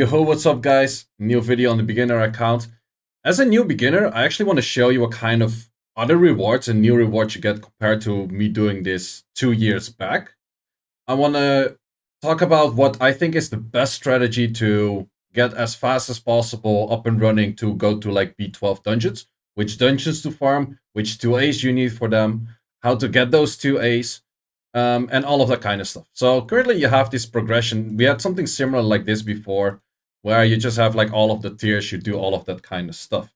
Yo, what's up guys? New video on the beginner account. As a new beginner, I actually want to show you what kind of other rewards and new rewards you get compared to me doing this 2 years back. I want to talk about what I think is the best strategy to get as fast as possible up and running to go to like B12 dungeons, which dungeons to farm, which 2As you need for them, how to get those 2As, and all of that kind of stuff. So currently you have this progression. We had something similar like this before, where you just have like all of the tiers, you do all of that kind of stuff.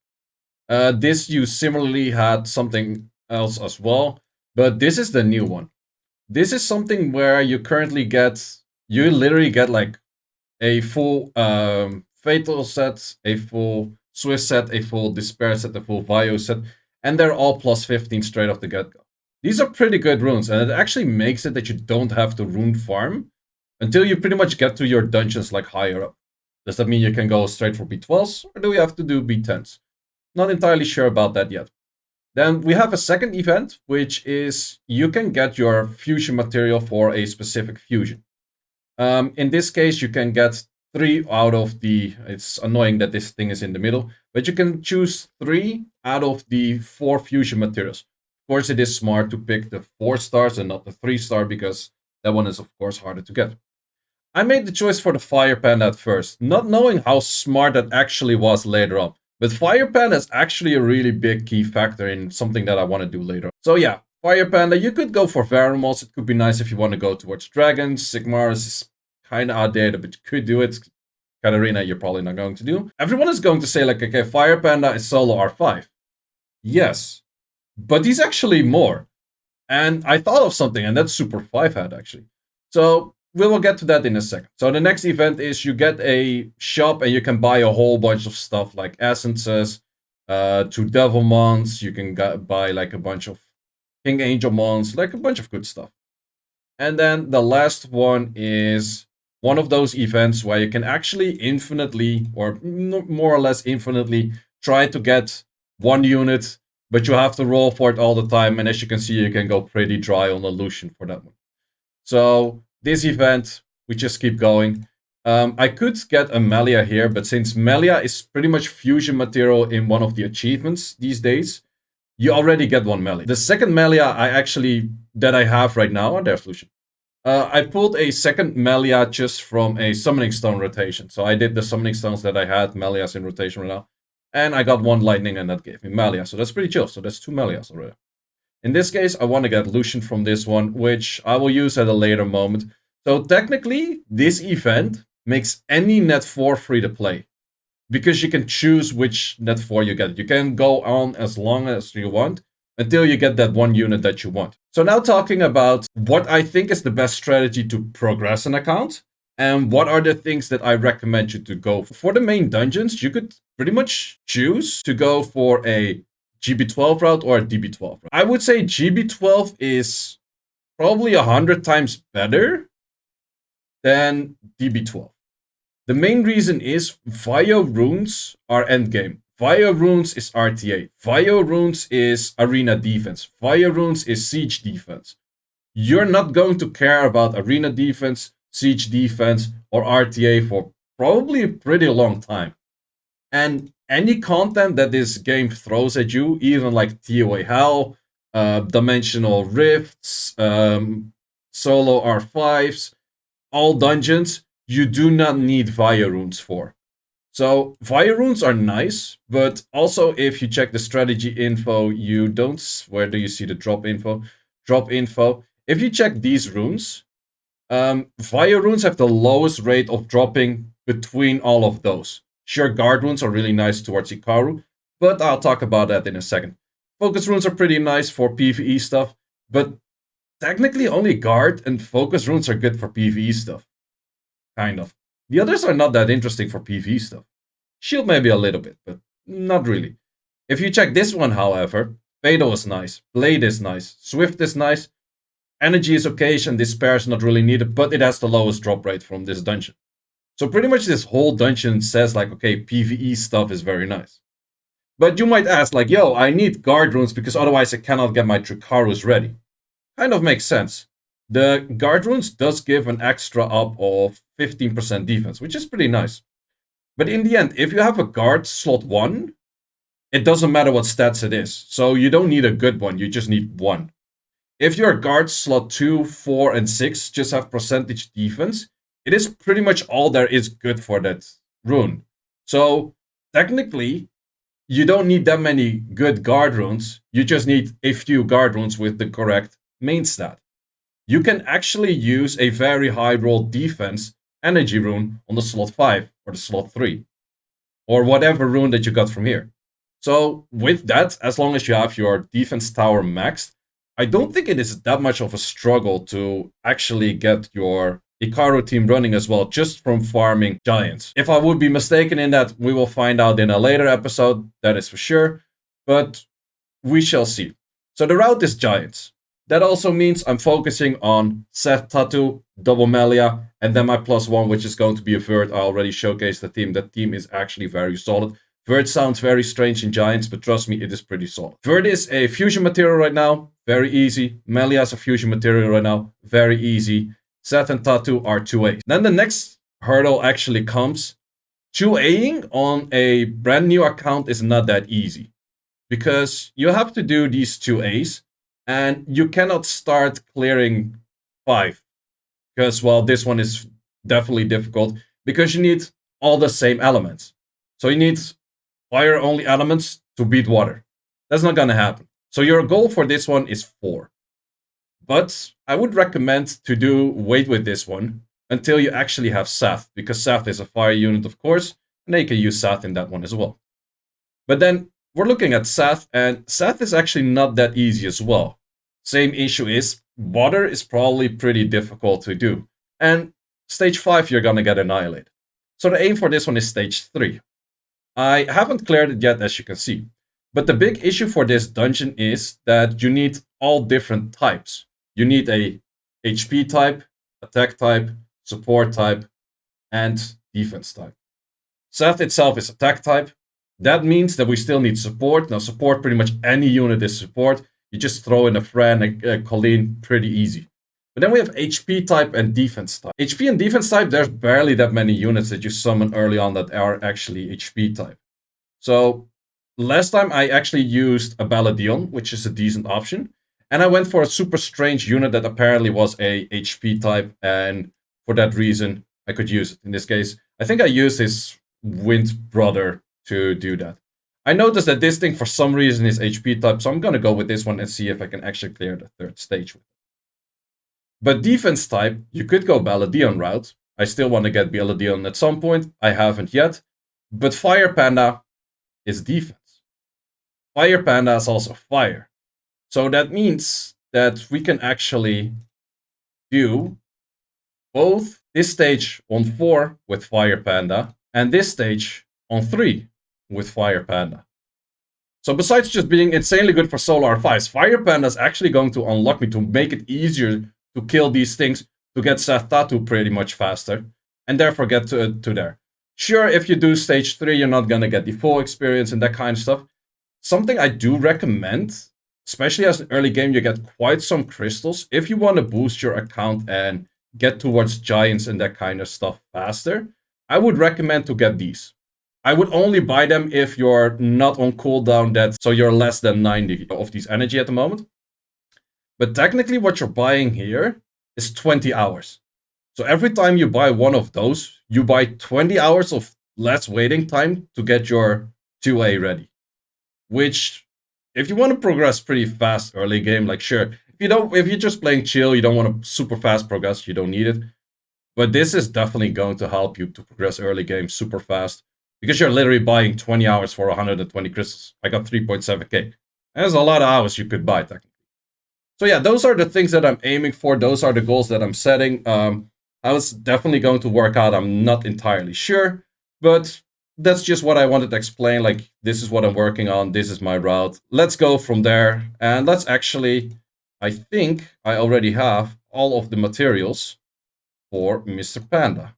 This you similarly had something else as well, but this is the new one. This is something where you currently get, you literally get like a full Fatal set, a full Swiss set, a full Despair set, a full Vio set, and they're all plus 15 straight off the get-go. These are pretty good runes, and it actually makes it that you don't have to rune farm until you pretty much get to your dungeons like higher up. Does that mean you can go straight for B12s, or do we have to do B10s? Not entirely sure about that yet. Then we have a second event, which is you can get your fusion material for a specific fusion. In this case, you can get 3 out of the, it's annoying that this thing is in the middle, but you can choose 3 out of the 4 fusion materials. Of course, it is smart to pick the 4 stars and not the 3 star, because that one is of course harder to get. I made the choice for the Fire Panda at first, not knowing how smart that actually was later on. But Fire Panda is actually a really big key factor in something that I want to do later on. So yeah, Fire Panda, you could go for Varamals. It could be nice if you want to go towards Dragons. Sigmaris is kind of outdated, but you could do it. Katarina, you're probably not going to do. Everyone is going to say like, okay, Fire Panda is solo R5. Yes, but he's actually more. And I thought of something, and that's Super 5 hat actually. So we will get to that in a second. So the next event is you get a shop and you can buy a whole bunch of stuff like essences, 2 devil mons. You can buy like a bunch of King Angel mons, like a bunch of good stuff. And then the last one is one of those events where you can actually infinitely, or more or less infinitely, try to get 1 unit, but you have to roll for it all the time. And as you can see, you can go pretty dry on illusion for that one. So this event, we just keep going. I could get a Melia here, but since Melia is pretty much fusion material in one of the achievements these days, you already get 1 Melia. The second Melia that I have right now, there's Lucian. I pulled a second Melia just from a Summoning Stone rotation. So I did the Summoning Stones that I had, Melias in rotation right now. And I got 1 Lightning and that gave me Melia. So that's pretty chill. So that's 2 Melias already. In this case, I want to get Lucian from this one, which I will use at a later moment. So technically, this event makes any net 4 free to play, because you can choose which net 4 you get. You can go on as long as you want until you get that 1 unit that you want. So now talking about what I think is the best strategy to progress an account, and what are the things that I recommend you to go for. For the main dungeons, you could pretty much choose to go for a GB12 route or a DB12 route. I would say GB12 is probably 100 times better than DB12. The main reason is Vio runes are endgame. Vio runes is RTA. Vio runes is arena defense. Vio runes is siege defense. You're not going to care about arena defense, siege defense, or RTA for probably a pretty long time. And any content that this game throws at you, even like TOA Hell, Dimensional Rifts, Solo R5s, all dungeons, you do not need Vio runes for. So Vio runes are nice, but also if you check the strategy info, you don't, where do you see the drop info? Drop info. If you check these runes, Vio runes have the lowest rate of dropping between all of those. Sure, guard runes are really nice towards Ikaru, but I'll talk about that in a second. Focus runes are pretty nice for PvE stuff, but technically only guard and focus runes are good for PvE stuff. Kind of. The others are not that interesting for PvE stuff. Shield maybe a little bit, but not really. If you check this one, however, Fatal is nice, Blade is nice, Swift is nice, Energy is okay, and Despair is not really needed, but it has the lowest drop rate from this dungeon. So pretty much this whole dungeon says like, okay, PvE stuff is very nice. But you might ask like, yo, I need guard runes because otherwise I cannot get my Tricarus ready. Kind of makes sense. The guard runes does give an extra up of 15% defense, which is pretty nice. But in the end, if you have a guard slot 1, it doesn't matter what stats it is. So you don't need a good one, you just need 1. If your guard slot 2, 4, and 6 just have percentage defense, it is pretty much all there is good for that rune. So technically, you don't need that many good guard runes. You just need a few guard runes with the correct main stat. You can actually use a very high roll defense energy rune on the slot 5 or the slot 3, or whatever rune that you got from here. So with that, as long as you have your defense tower maxed, I don't think it is that much of a struggle to actually get your Ikaru team running as well, just from farming giants. If I would be mistaken in that, we will find out in a later episode, that is for sure, but we shall see. So the route is giants. That also means I'm focusing on Seth Tatu, Double Melia, and then my +1, which is going to be a Vert. I already showcased the team. That team is actually very solid. Vert sounds very strange in Giants, but trust me, it is pretty solid. Vert is a fusion material right now, very easy. Melia is a fusion material right now, very easy. Seth and Tatu are 2A. Then the next hurdle actually comes. 2Aing on a brand new account is not that easy, because you have to do these 2As, and you cannot start clearing 5. Because, well, this one is definitely difficult, because you need all the same elements. So you need fire-only elements to beat water. That's not gonna happen. So your goal for this one is 4. But I would recommend to wait with this one until you actually have Seth, because Seth is a fire unit, of course, and they can use Seth in that one as well. But then we're looking at Seth, and Seth is actually not that easy as well. Same issue is, water is probably pretty difficult to do. And stage 5, you're gonna get annihilated. So the aim for this one is stage 3. I haven't cleared it yet, as you can see. But the big issue for this dungeon is that you need all different types. You need a HP type, attack type, support type, and defense type. Seth itself is attack type. That means that we still need support. Now, support, pretty much any unit is support. You just throw in a Fran, a Colleen, pretty easy. But then we have HP type and defense type. HP and defense type, there's barely that many units that you summon early on that are actually HP type. So last time I actually used a Baladion, which is a decent option. And I went for a super strange unit that apparently was a HP type. And for that reason, I could use it. In this case, I think I used his Wind Brother to do that. I noticed that this thing for some reason is HP type, so I'm gonna go with this one and see if I can actually clear the 3rd stage with it. But defense type, you could go Baladion route. I still want to get Baladion at some point. I haven't yet. But Fire Panda is defense. Fire Panda is also fire. So that means that we can actually do both this stage on 4 with Fire Panda and this stage on 3 with Fire Panda. So besides just being insanely good for solo R5s, Fire Panda is actually going to unlock me to make it easier to kill these things, to get Seth Tatu pretty much faster, and therefore get to there. Sure, if you do stage 3, you're not gonna get the full experience and that kind of stuff. Something I do recommend, especially as an early game, you get quite some crystals. If you want to boost your account and get towards giants and that kind of stuff faster, I would recommend to get these. I would only buy them if you're not on cooldown, so you're less than 90 of these energy at the moment. But technically what you're buying here is 20 hours. So every time you buy one of those, you buy 20 hours of less waiting time to get your 2A ready. Which, if you want to progress pretty fast early game, like sure, if you're just playing chill, you don't want to super fast progress, you don't need it. But this is definitely going to help you to progress early game super fast, because you're literally buying 20 hours for 120 crystals. I got 3.7k. That's a lot of hours you could buy, technically. So yeah, those are the things that I'm aiming for. Those are the goals that I'm setting. I was definitely going to work out. I'm not entirely sure, but that's just what I wanted to explain. Like, this is what I'm working on. This is my route. Let's go from there. And let's actually, I think I already have all of the materials for Mr. Panda.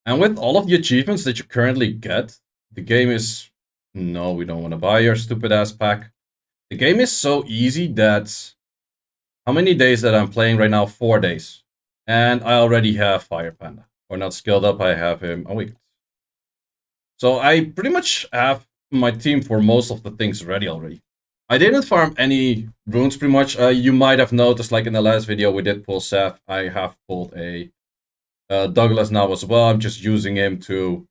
And with all of the achievements that you currently get, the game is... No, we don't want to buy your stupid ass pack. The game is so easy that... How many days that I'm playing right now? 4 days. And I already have Fire Panda. Or not skilled up, I have him. Oh, wait. So I pretty much have my team for most of the things ready already. I didn't farm any runes pretty much. You might have noticed, like in the last video, we did pull Seth. I have pulled a Douglas now as well. I'm just using him to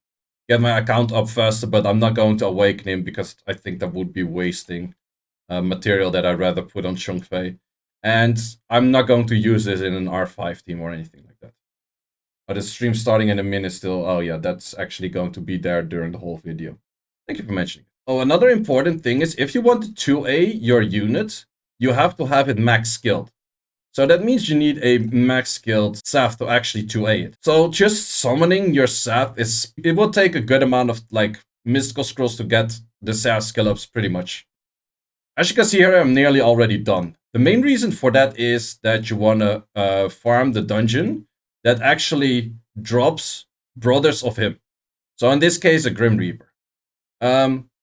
get my account up faster, but I'm not going to awaken him because I think that would be wasting material that I'd rather put on Shungfei. And I'm not going to use this in an R5 team or anything like that. But the stream starting in a minute still. Oh yeah, that's actually going to be there during the whole video. Thank you for mentioning. Oh, another important thing is if you want to 2A your unit, you have to have it max skilled. So that means you need a max skilled Saf to actually 2A it. So just summoning your Saf it will take a good amount of like mystical scrolls to get the Saf skill ups pretty much. As you can see here, I'm nearly already done. The main reason for that is that you want to farm the dungeon that actually drops brothers of him. So in this case, a Grim Reaper.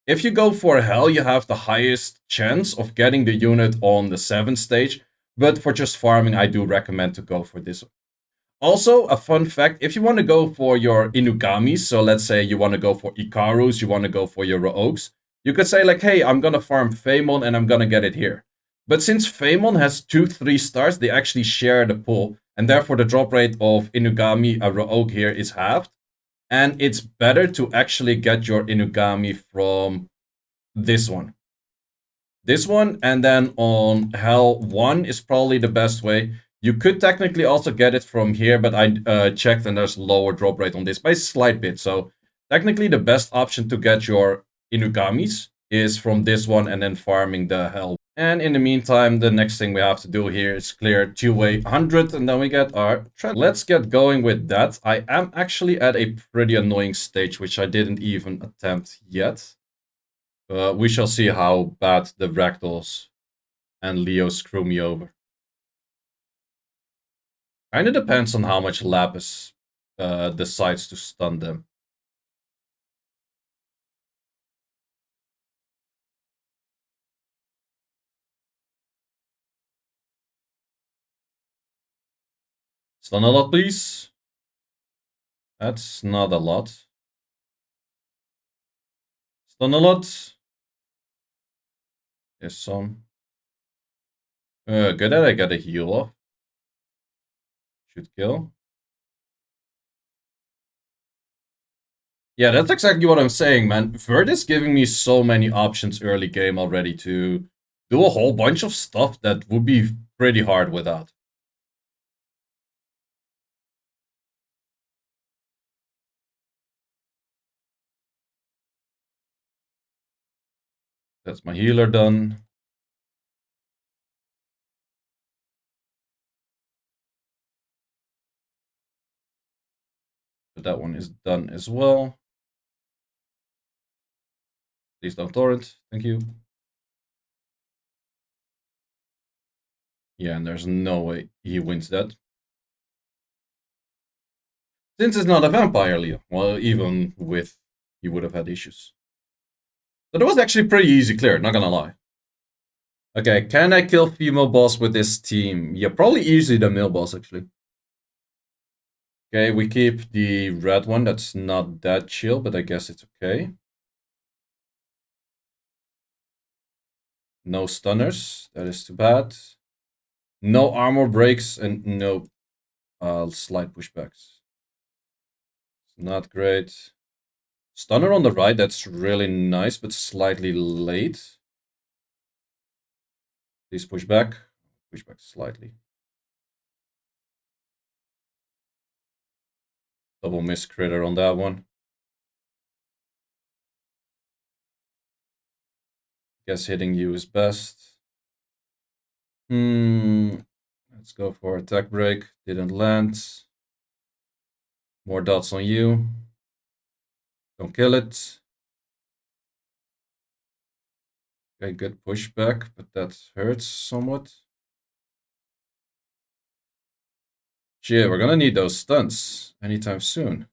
If you go for Hell, you have the highest chance of getting the unit on the 7th stage. But for just farming, I do recommend to go for this one. Also, a fun fact, if you want to go for your Inugamis, so let's say you want to go for Ikarus, you want to go for your Rogues, you could say like, hey, I'm going to farm Phaemon and I'm going to get it here. But since Phaemon has 2 3-stars, they actually share the pool. And therefore the drop rate of Inugami, a Rogue here, is halved. And it's better to actually get your Inugami from this one. This one, and then on Hell 1 is probably the best way. You could technically also get it from here, but I checked and there's lower drop rate on this by a slight bit. So technically the best option to get your Inugamis is from this one and then farming the Hell. And in the meantime, the next thing we have to do here is clear 2-way 100 and then we get our tread. Let's get going with that. I am actually at a pretty annoying stage, which I didn't even attempt yet. We shall see how bad the Ragdolls and Leo screw me over. Kinda depends on how much Lapis decides to stun them. Stun a lot, please. That's not a lot. Stun a lot. There's some. Good that I got a heal off. Should kill. Yeah, that's exactly what I'm saying, man. Verd is giving me so many options early game already to do a whole bunch of stuff that would be pretty hard without. That's my healer done. But that one is done as well. Please don't torrent. Thank you. Yeah, and there's no way he wins that. Since it's not a vampire, Leo. Well, even with, he would have had issues. So that was actually pretty easy clear, not gonna lie. Okay, can I kill female boss with this team? Yeah, probably easily the male boss, actually. Okay, we keep the red one. That's not that chill, but I guess it's okay. No stunners. That is too bad. No armor breaks and no slight pushbacks. Not great. Stunner on the right, that's really nice, but slightly late. Please push back. Push back slightly. Double miss critter on that one. Guess hitting you is best. Let's go for attack break. Didn't land. More dots on you. Don't kill it. Okay, good pushback, but that hurts somewhat. Shit, we're gonna need those stunts anytime soon.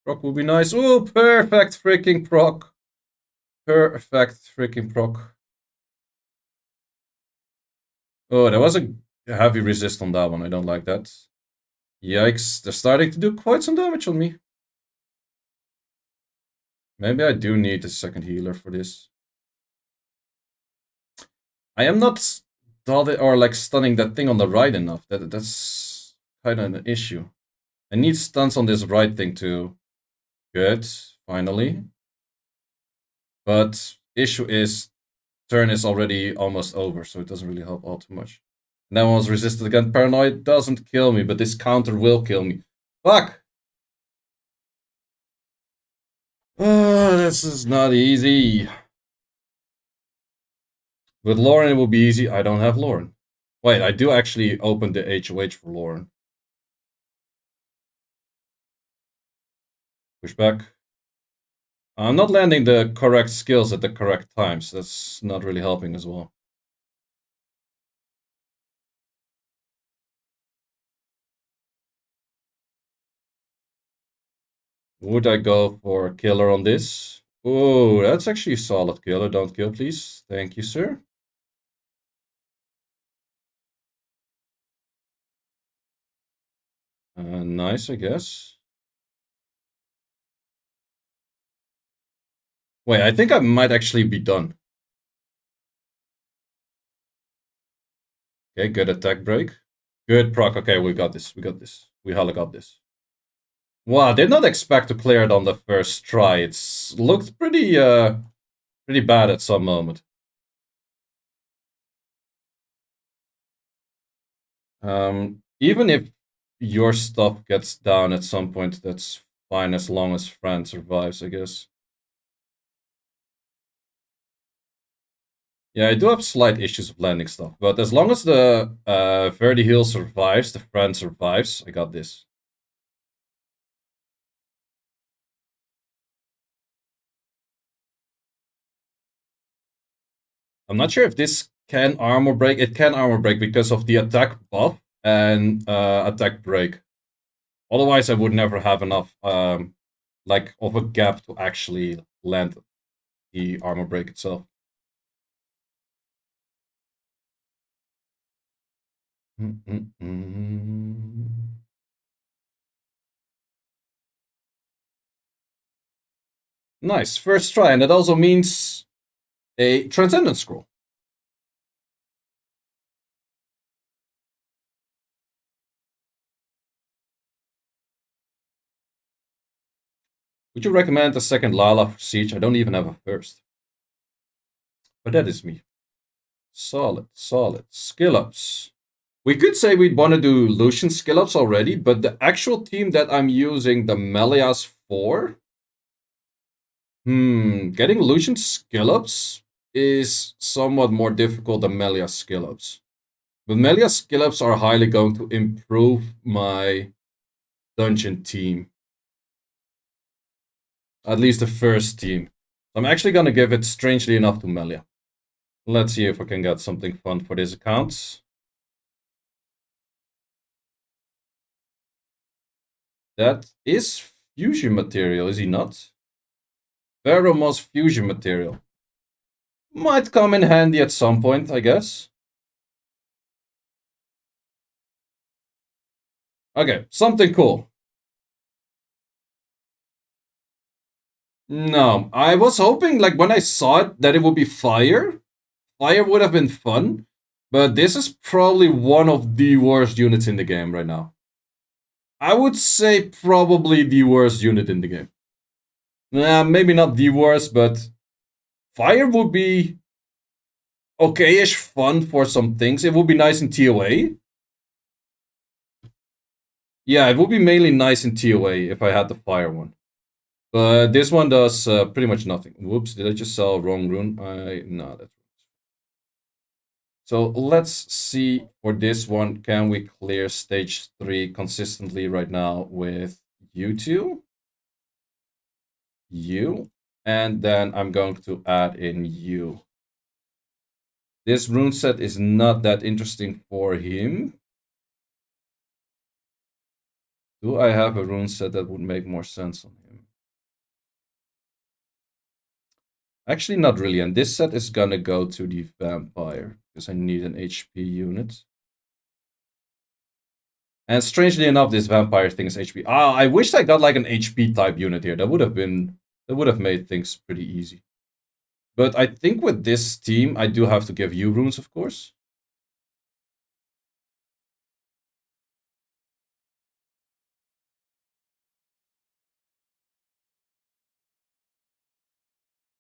Proc will be nice. Oh, perfect freaking proc. Perfect freaking proc. Oh, there was a heavy resist on that one. I don't like that. Yikes, they're starting to do quite some damage on me. Maybe I do need a second healer for this. I am not or like stunning that thing on the right enough. That's kind of an issue. I need stuns on this right thing too. Good, finally. But issue is turn is already almost over, so it doesn't really help all too much. And that one was resisted again. Paranoid doesn't kill me, but this counter will kill me. Fuck! This is not easy. With Lauren, it will be easy. I don't have Lauren. Wait, I do actually open the HOH for Lauren. Push back. I'm not landing the correct skills at the correct times. That's not really helping as well. Would I go for killer on this? Oh, that's actually a solid killer. Don't kill, please. Thank you, sir. Nice, I guess. Wait, I think I might actually be done. Okay, good attack break. Good proc. Okay, we got this. We got this. We hella got this. Wow, did not expect to clear it on the first try. It's looked pretty bad at some moment. Even if your stuff gets down at some point, that's fine as long as Fran survives, I guess. Yeah, I do have slight issues with landing stuff, but as long as the Verdi heal survives, the Fran survives, I got this. I'm not sure if this can armor break. It can armor break because of the attack buff and attack break. Otherwise, I would never have enough like of a gap to actually land the armor break itself. Nice, first try, and that also means a Transcendent Scroll. Would you recommend a second Lala for Siege? I don't even have a first. But that is me. Solid, solid. Skill ups. We could say we'd want to do Lucian skill ups already, but the actual team that I'm using the Melias for, getting Lucian skill ups is somewhat more difficult than Melias skill ups. But Melias skill ups are highly going to improve my dungeon team. At least the first team. I'm actually gonna give it, strangely enough, to Melia. Let's see if I can get something fun for this account. That is fusion material, is he not? Veromos fusion material. Might come in handy at some point, I guess. Okay, something cool. No, I was hoping, like, when I saw it, that it would be fire. Fire would have been fun. But this is probably one of the worst units in the game right now. I would say probably the worst unit in the game. Maybe not the worst, but fire would be okay-ish fun for some things. It would be nice in TOA. Yeah, it would be mainly nice in TOA if I had the fire one. But this one does pretty much nothing. Whoops, did I just sell wrong rune? No, that's so let's see for this one. Can we clear stage 3 consistently right now with you two? You. And then I'm going to add in you. This rune set is not that interesting for him. Do I have a rune set that would make more sense on him? Actually, not really. And this set is gonna go to the vampire because I need an HP unit. And strangely enough, this vampire thing is HP. Ah, I wish I got like an HP type unit here. That would have made things pretty easy. But I think with this team, I do have to give you runes, of course.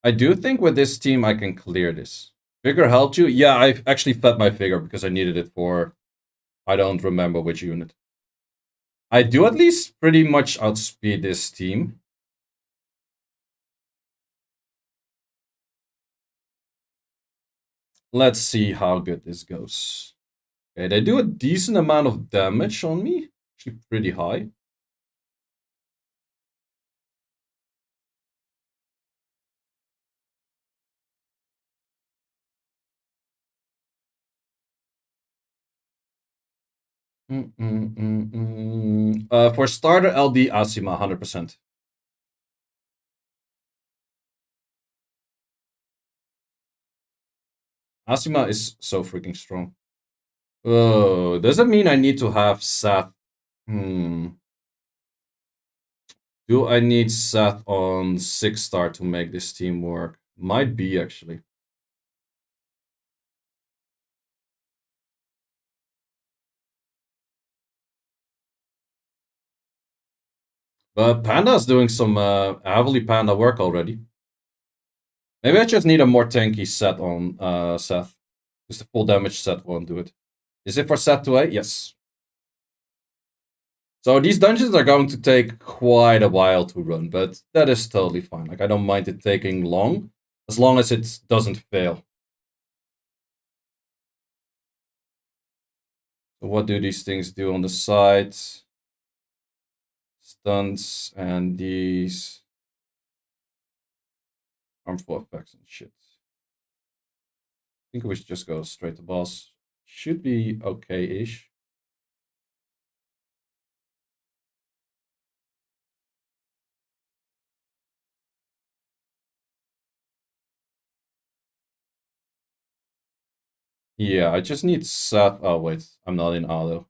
I do think with this team, I can clear this. Figure helped you? Yeah, I actually fed my figure because I needed it for, I don't remember which unit. I do at least pretty much outspeed this team. Let's see how good this goes. Okay, they do a decent amount of damage on me. Actually pretty high. For starter, LD Asima, 100%. Asima is so freaking strong. Oh, does that mean I need to have Seth? Do I need Seth on 6-star to make this team work? Might be, actually. But Panda's doing some heavily Panda work already. Maybe I just need a more tanky set on Seth. Because the full damage set won't do it. Is it for Seth to A? Yes. So these dungeons are going to take quite a while to run, but that is totally fine. Like, I don't mind it taking long as it doesn't fail. So what do these things do on the side? Stunts and these harmful effects and shit. I think we should just go straight to boss. Should be okay-ish. Yeah, I just need Seth. Oh, wait. I'm not in auto.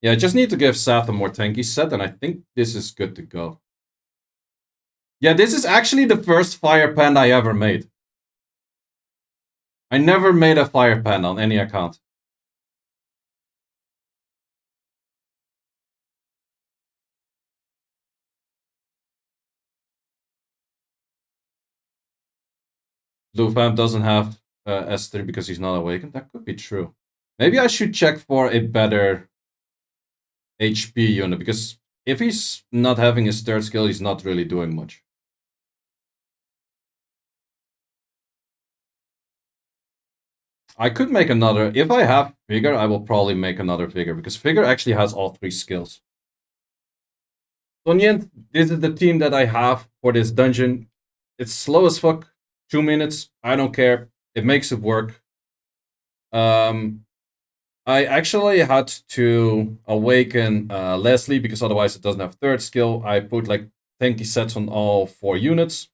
Yeah, I just need to give Seth a more tanky set, and I think this is good to go. Yeah, this is actually the first fire panda I ever made. I never made a fire panda on any account. Blue Fam doesn't have S3 because he's not awakened. That could be true. Maybe I should check for a better HP unit, because if he's not having his third skill, he's not really doing much. I could make another. If I have Figure, I will probably make another Figure, because Figure actually has all 3 skills. So in the end, this is the team that I have for this dungeon. It's slow as fuck. 2 minutes. I don't care. It makes it work. I actually had to awaken Leslie, because otherwise it doesn't have third skill. I put like tanky sets on all 4 units.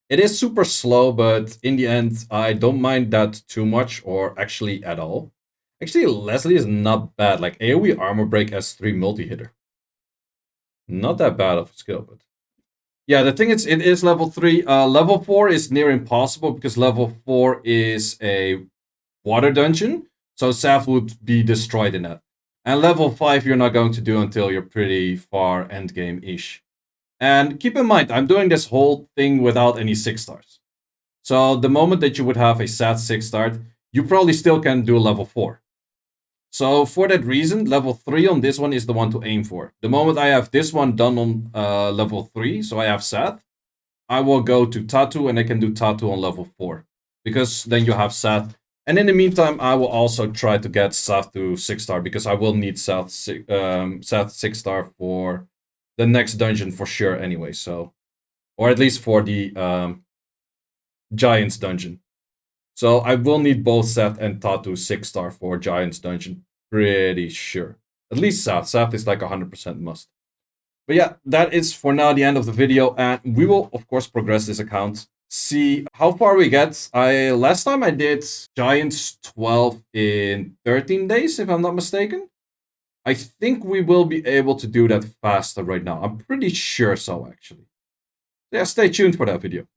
It is super slow, but in the end, I don't mind that too much, or actually at all. Actually, Leslie is not bad. Like AoE armor break S3 multi-hitter. Not that bad of a skill, but yeah, the thing is, it is level 3. Level 4 is near impossible because level 4 is a water dungeon, so Saf would be destroyed in that. And level 5 you're not going to do until you're pretty far endgame-ish. And keep in mind, I'm doing this whole thing without any 6-stars. So the moment that you would have a SAT 6-star, you probably still can do level 4. So for that reason, level 3 on this one is the one to aim for. The moment I have this one done on level 3, so I have SAT, I will go to Tattoo, and I can do Tattoo on level 4. Because then you have SAT. And in the meantime, I will also try to get SAT to 6-star, because I will need SAT 6-star for the next dungeon for sure anyway. So, or at least for the Giants dungeon. So I will need both Seth and Tattoo 6-star for Giants dungeon. Pretty sure. At least Seth. Seth is like 100% must. But yeah, that is for now the end of the video, and we will of course progress this account, see how far we get. Last time I did Giants 12 in 13 days, if I'm not mistaken. I think we will be able to do that faster right now. I'm pretty sure so, actually. Yeah, stay tuned for that video.